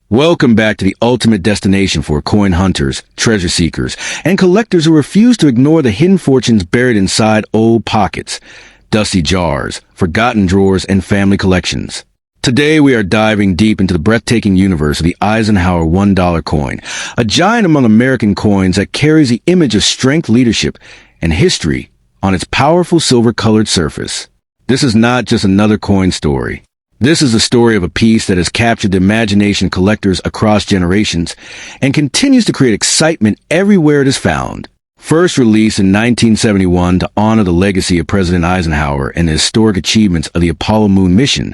Welcome back to the ultimate destination for coin hunters, treasure seekers, and collectors who refuse to ignore the hidden fortunes buried inside old pockets, dusty jars, forgotten drawers, and family collections. Today we are diving deep into the breathtaking universe of the Eisenhower $1 coin, a giant among American coins that carries the image of strength, leadership, and history on its powerful silver-colored surface. This is not just another coin story. This is the story of a piece that has captured the imagination of collectors across generations and continues to create excitement everywhere it is found. First released in 1971 to honor the legacy of President Eisenhower and the historic achievements of the Apollo moon mission,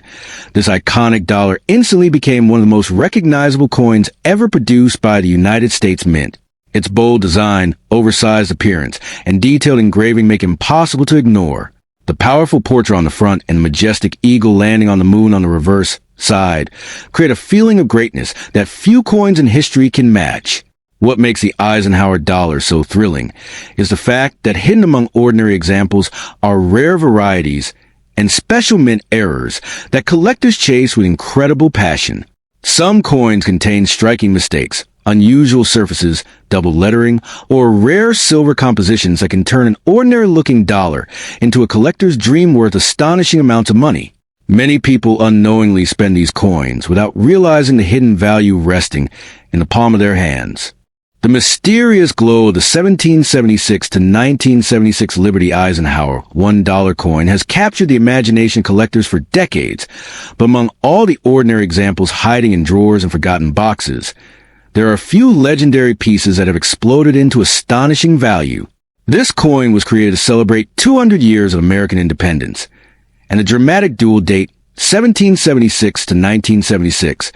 this iconic dollar instantly became one of the most recognizable coins ever produced by the United States Mint. Its bold design, oversized appearance, and detailed engraving make it impossible to ignore. The powerful portrait on the front and the majestic eagle landing on the moon on the reverse side create a feeling of greatness that few coins in history can match. What makes the Eisenhower dollar so thrilling is the fact that hidden among ordinary examples are rare varieties and special mint errors that collectors chase with incredible passion. Some coins contain striking mistakes, unusual surfaces, double lettering, or rare silver compositions that can turn an ordinary-looking dollar into a collector's dream worth astonishing amounts of money. Many people unknowingly spend these coins without realizing the hidden value resting in the palm of their hands. The mysterious glow of the 1776 to 1976 Liberty Eisenhower $1 coin has captured the imagination of collectors for decades, but among all the ordinary examples hiding in drawers and forgotten boxes, there are a few legendary pieces that have exploded into astonishing value. This coin was created to celebrate 200 years of American independence, and the dramatic dual date 1776 to 1976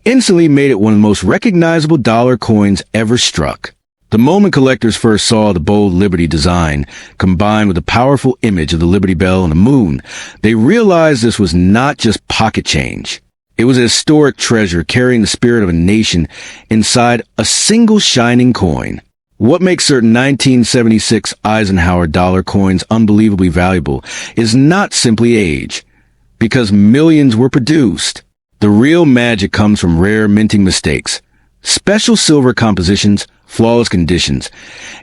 instantly made it one of the most recognizable dollar coins ever struck. The moment collectors first saw the bold Liberty design, combined with the powerful image of the Liberty Bell and the moon, they realized this was not just pocket change. It was a historic treasure carrying the spirit of a nation inside a single shining coin. What makes certain 1976 Eisenhower dollar coins unbelievably valuable is not simply age, because millions were produced. The real magic comes from rare minting mistakes, special silver compositions, flawless conditions,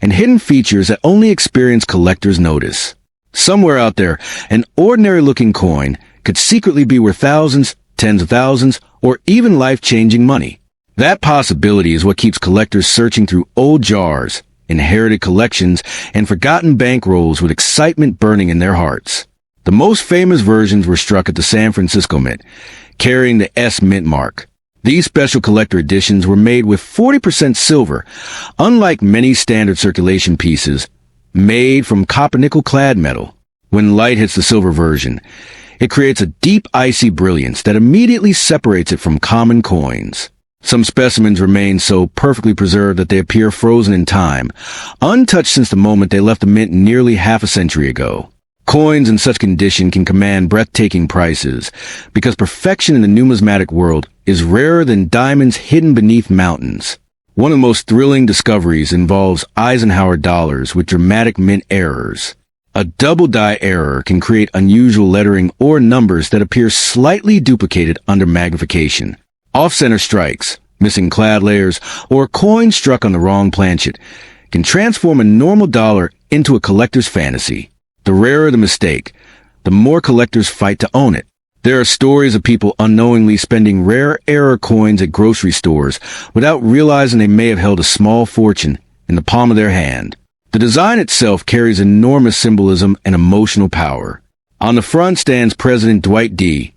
and hidden features that only experienced collectors notice. Somewhere out there, an ordinary-looking coin could secretly be worth thousands, tens of thousands, or even life-changing money. That possibility is what keeps collectors searching through old jars, inherited collections, and forgotten bankrolls with excitement burning in their hearts. The most famous versions were struck at the San Francisco Mint, carrying the S Mint mark. These special collector editions were made with 40% silver, unlike many standard circulation pieces, made from copper-nickel-clad metal. When light hits the silver version, it creates a deep icy brilliance that immediately separates it from common coins. Some specimens remain so perfectly preserved that they appear frozen in time, untouched since the moment they left the mint nearly half a century ago. Coins in such condition can command breathtaking prices, because perfection in the numismatic world is rarer than diamonds hidden beneath mountains. One of the most thrilling discoveries involves Eisenhower dollars with dramatic mint errors. A double-die error can create unusual lettering or numbers that appear slightly duplicated under magnification. Off-center strikes, missing clad layers, or a coin struck on the wrong planchet can transform a normal dollar into a collector's fantasy. The rarer the mistake, the more collectors fight to own it. There are stories of people unknowingly spending rare error coins at grocery stores without realizing they may have held a small fortune in the palm of their hand. The design itself carries enormous symbolism and emotional power. On the front stands President Dwight D.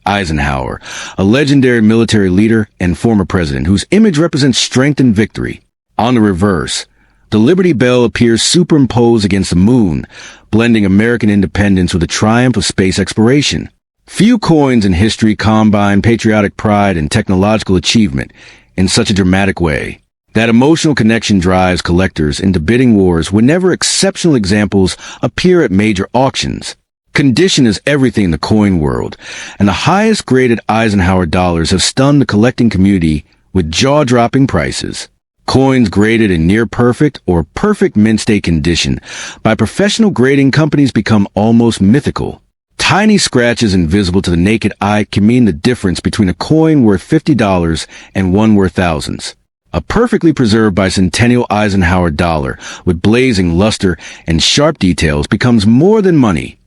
Eisenhower, a legendary military leader and former president whose image represents strength and victory. On the reverse, the Liberty Bell appears superimposed against the moon, blending American independence with the triumph of space exploration. Few coins in history combine patriotic pride and technological achievement in such a dramatic way. That emotional connection drives collectors into bidding wars whenever exceptional examples appear at major auctions. Condition is everything in the coin world, and the highest graded Eisenhower dollars have stunned the collecting community with jaw-dropping prices. Coins graded in near-perfect or perfect mint state condition by professional grading companies become almost mythical. Tiny scratches invisible to the naked eye can mean the difference between a coin worth $50 and one worth thousands. A perfectly preserved bicentennial Eisenhower dollar with blazing luster and sharp details becomes more than money.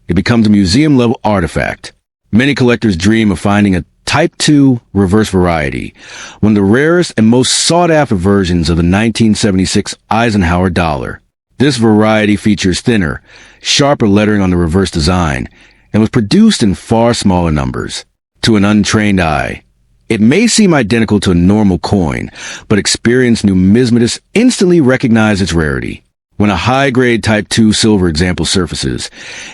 It becomes a museum-level artifact. Many collectors dream of finding a Type II reverse variety, one of the rarest and most sought-after versions of the 1976 Eisenhower dollar. This variety features thinner, sharper lettering on the reverse design and was produced in far smaller numbers. To an untrained eye, it may seem identical to a normal coin, but experienced numismatists instantly recognize its rarity. When a high-grade Type II silver example surfaces,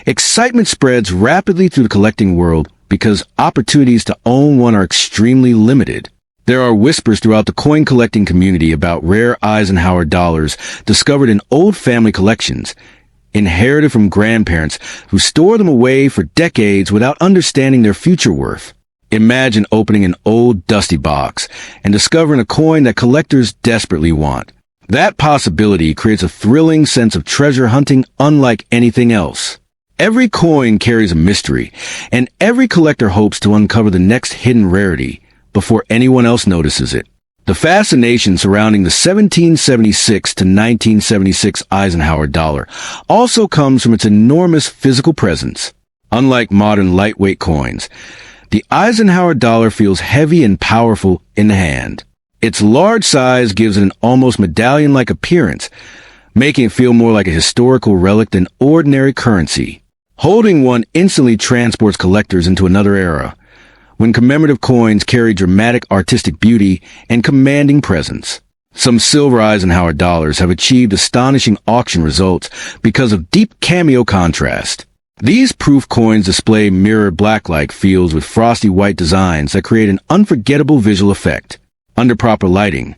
excitement spreads rapidly through the collecting world because opportunities to own one are extremely limited. There are whispers throughout the coin collecting community about rare Eisenhower dollars discovered in old family collections, inherited from grandparents who store them away for decades without understanding their future worth. Imagine opening an old dusty box and discovering a coin that collectors desperately want. That possibility creates a thrilling sense of treasure hunting unlike anything else. Every coin carries a mystery, and every collector hopes to uncover the next hidden rarity before anyone else notices it. The fascination surrounding the 1776 to 1976 Eisenhower dollar also comes from its enormous physical presence. Unlike modern lightweight coins, the Eisenhower dollar feels heavy and powerful in the hand. Its large size gives it an almost medallion-like appearance, making it feel more like a historical relic than ordinary currency. Holding one instantly transports collectors into another era, when commemorative coins carry dramatic artistic beauty and commanding presence. Some silver Eisenhower dollars have achieved astonishing auction results because of deep cameo contrast. These proof coins display mirror black-like fields with frosty white designs that create an unforgettable visual effect. Under proper lighting,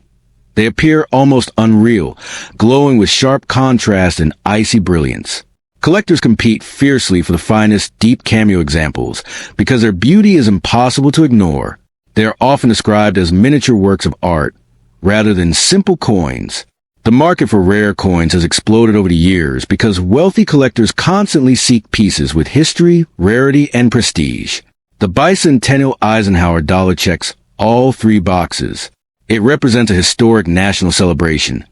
they appear almost unreal, glowing with sharp contrast and icy brilliance. Collectors compete fiercely for the finest deep cameo examples because their beauty is impossible to ignore. They are often described as miniature works of art rather than simple coins. The market for rare coins has exploded over the years because wealthy collectors constantly seek pieces with history, rarity, and prestige. The bicentennial Eisenhower dollar checks all three boxes. It represents a historic national celebration,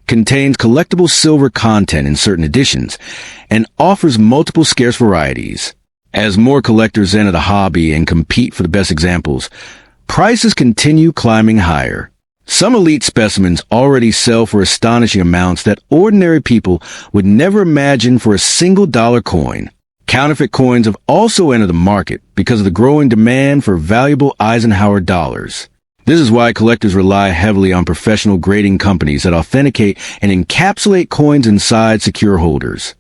contains collectible silver content in certain editions, and offers multiple scarce varieties. As more collectors enter the hobby and compete for the best examples, prices continue climbing higher. Some elite specimens already sell for astonishing amounts that ordinary people would never imagine for a single dollar coin. Counterfeit coins have also entered the market because of the growing demand for valuable Eisenhower dollars. This is why collectors rely heavily on professional grading companies that authenticate and encapsulate coins inside secure holders.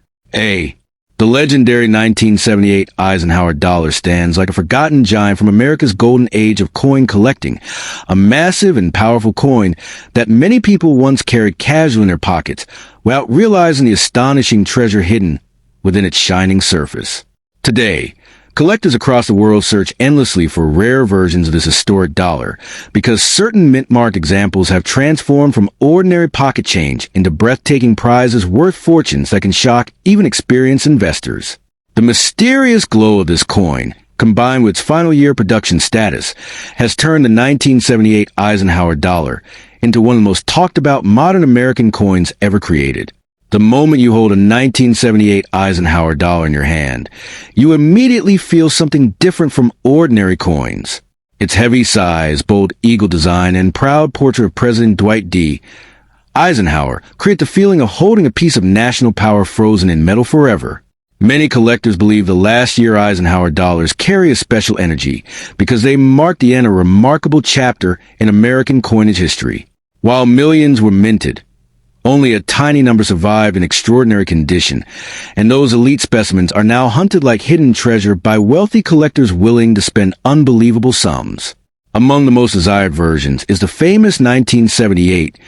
The legendary 1978 Eisenhower dollar stands like a forgotten giant from America's golden age of coin collecting, a massive and powerful coin that many people once carried casually in their pockets without realizing the astonishing treasure hidden within its shining surface. Today, collectors across the world search endlessly for rare versions of this historic dollar because certain mint-marked examples have transformed from ordinary pocket change into breathtaking prizes worth fortunes that can shock even experienced investors. The mysterious glow of this coin, combined with its final year production status, has turned the 1978 Eisenhower dollar into one of the most talked about modern American coins ever created. The moment you hold a 1978 Eisenhower dollar in your hand, you immediately feel something different from ordinary coins. Its heavy size, bold eagle design, and proud portrait of President Dwight D. Eisenhower create the feeling of holding a piece of national power frozen in metal forever. Many collectors believe the last year Eisenhower dollars carry a special energy because they mark the end of a remarkable chapter in American coinage history. While millions were minted, only a tiny number survived in extraordinary condition, and those elite specimens are now hunted like hidden treasure by wealthy collectors willing to spend unbelievable sums. Among the most desired versions is the famous 1978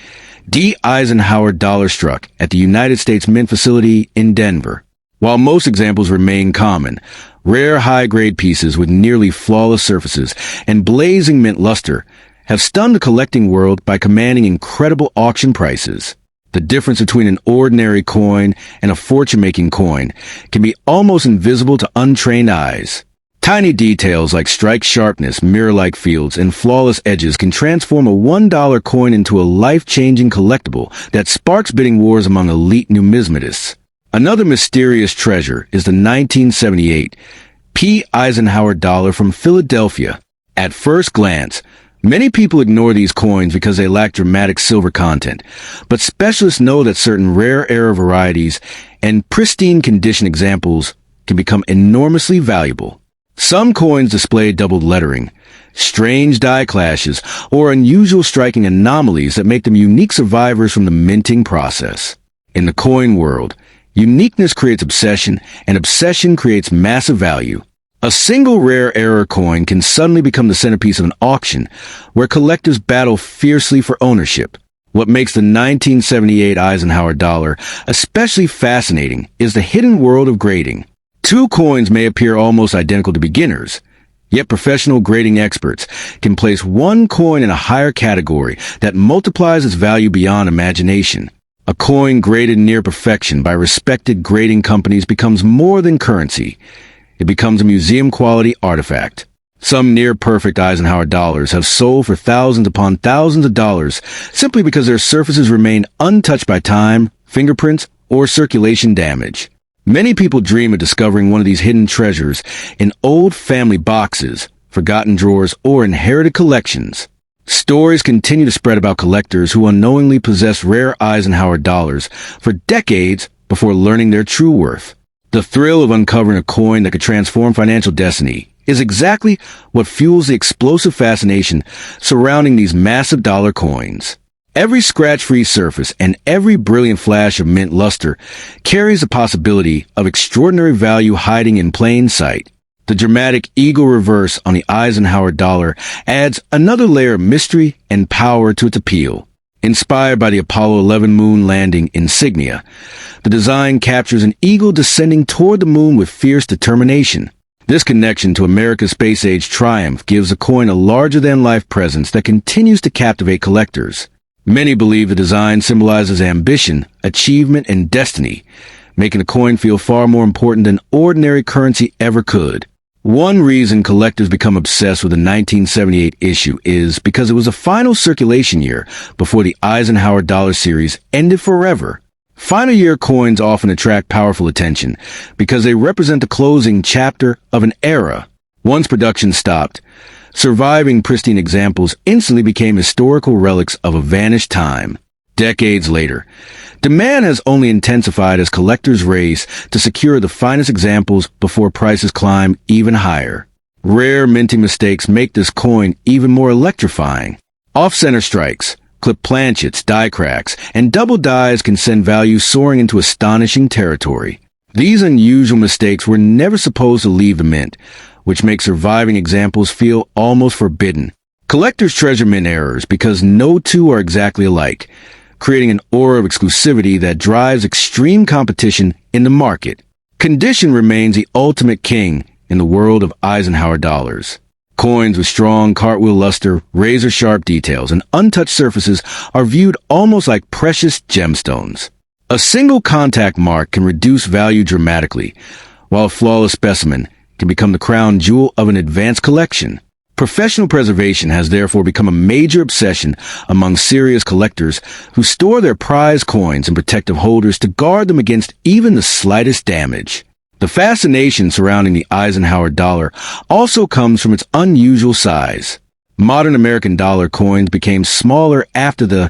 D. Eisenhower dollar struck at the United States Mint facility in Denver. While most examples remain common, rare high-grade pieces with nearly flawless surfaces and blazing mint luster have stunned the collecting world by commanding incredible auction prices. The difference between an ordinary coin and a fortune-making coin can be almost invisible to untrained eyes. Tiny details like strike sharpness, mirror-like fields, and flawless edges can transform a $1 coin into a life-changing collectible that sparks bidding wars among elite numismatists. Another mysterious treasure is the 1978 Eisenhower Dollar from Philadelphia. At first glance, many people ignore these coins because they lack dramatic silver content, but specialists know that certain rare era varieties and pristine condition examples can become enormously valuable. Some coins display doubled lettering, strange die clashes, or unusual striking anomalies that make them unique survivors from the minting process. In the coin world, uniqueness creates obsession, and obsession creates massive value. A single rare era coin can suddenly become the centerpiece of an auction, where collectors battle fiercely for ownership. What makes the 1978 Eisenhower Dollar especially fascinating is the hidden world of grading. Two coins may appear almost identical to beginners, yet professional grading experts can place one coin in a higher category that multiplies its value beyond imagination. A coin graded near perfection by respected grading companies becomes more than currency. It becomes a museum-quality artifact. Some near-perfect Eisenhower dollars have sold for thousands upon thousands of dollars simply because their surfaces remain untouched by time, fingerprints, or circulation damage. Many people dream of discovering one of these hidden treasures in old family boxes, forgotten drawers, or inherited collections. Stories continue to spread about collectors who unknowingly possess rare Eisenhower dollars for decades before learning their true worth. The thrill of uncovering a coin that could transform financial destiny is exactly what fuels the explosive fascination surrounding these massive dollar coins. Every scratch-free surface and every brilliant flash of mint luster carries the possibility of extraordinary value hiding in plain sight. The dramatic eagle reverse on the Eisenhower dollar adds another layer of mystery and power to its appeal. Inspired by the Apollo 11 moon landing insignia, the design captures an eagle descending toward the moon with fierce determination. This connection to America's space-age triumph gives the coin a larger-than-life presence that continues to captivate collectors. Many believe the design symbolizes ambition, achievement, and destiny, making the coin feel far more important than ordinary currency ever could. One reason collectors become obsessed with the 1978 issue is because it was the final circulation year before the Eisenhower Dollar series ended forever. Final year coins often attract powerful attention because they represent the closing chapter of an era. Once production stopped, surviving pristine examples instantly became historical relics of a vanished time. Decades later, demand has only intensified as collectors race to secure the finest examples before prices climb even higher. Rare minting mistakes make this coin even more electrifying. Off-center strikes, clipped planchets, die cracks, and double dies can send value soaring into astonishing territory. These unusual mistakes were never supposed to leave the mint, which makes surviving examples feel almost forbidden. Collectors treasure mint errors because no two are exactly alike, creating an aura of exclusivity that drives extreme competition in the market. Condition remains the ultimate king in the world of Eisenhower dollars. Coins with strong cartwheel luster, razor-sharp details, and untouched surfaces are viewed almost like precious gemstones. A single contact mark can reduce value dramatically, while a flawless specimen can become the crown jewel of an advanced collection. Professional preservation has therefore become a major obsession among serious collectors who store their prized coins in protective holders to guard them against even the slightest damage. The fascination surrounding the Eisenhower dollar also comes from its unusual size. Modern American dollar coins became smaller after the